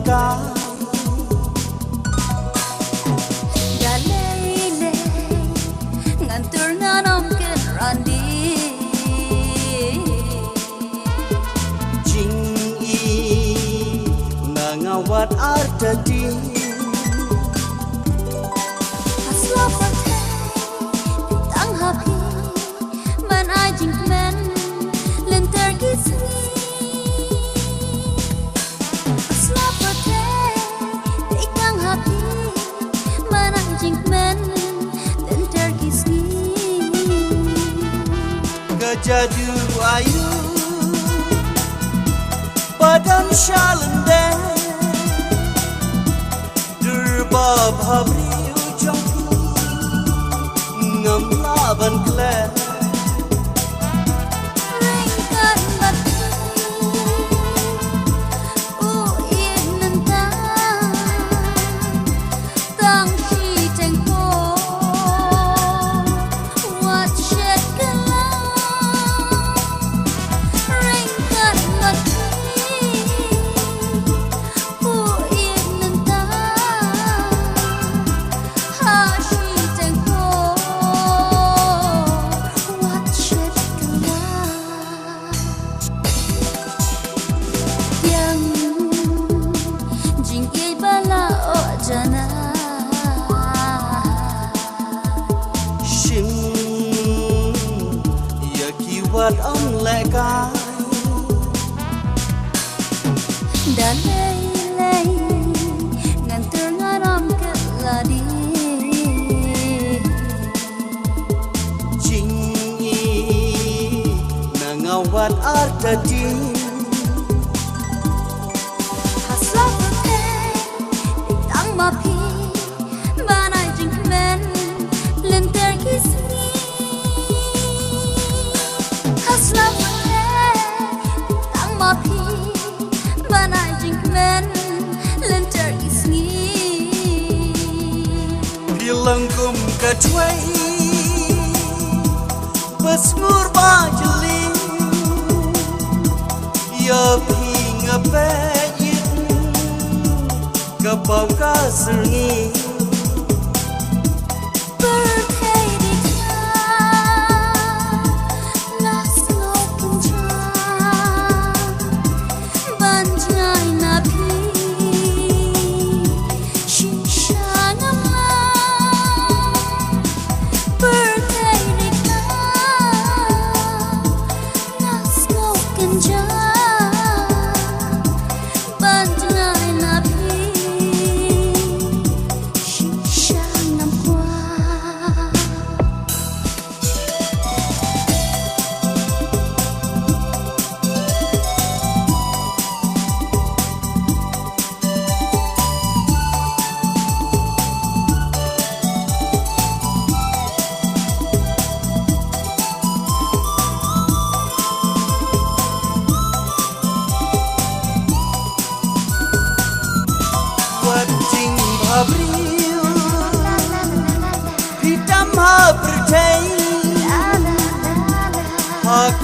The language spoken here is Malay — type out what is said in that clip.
leka Dalele ngantur nganom ke randi Jingi nangawat artadi Asla pate tang hapi man ajing men lentar gisni Asla pate tang hapi man ajing men lentar gisni Kejadu ayu Badan shalende Durbab habri ujung Ngam laban kle Ringkan batu Uin nentang Tang si tengko Wat shed kelang Ringkan batu Uin nentang Ha si tengko Wat shed kelang Yang jingkei bala o jana Shim Yakiwat om leka Dalai ngantur ngaram ke ladi Jingi nangawat artadi Hasla pate tang mapi Banai jing men lentar kisni Hasla pate tang mapi Banai jing men lentar kisni Bilangkum kacwai Besmur bajeli Ya pinga pejit Kapau kaserni Berkei di Las ngokin jam Banjai nabi Shisha ngamlang Berkei di Las ngokin jam Banjai nabi Shisha ngamlang Wajing babril Hitam habertai Hak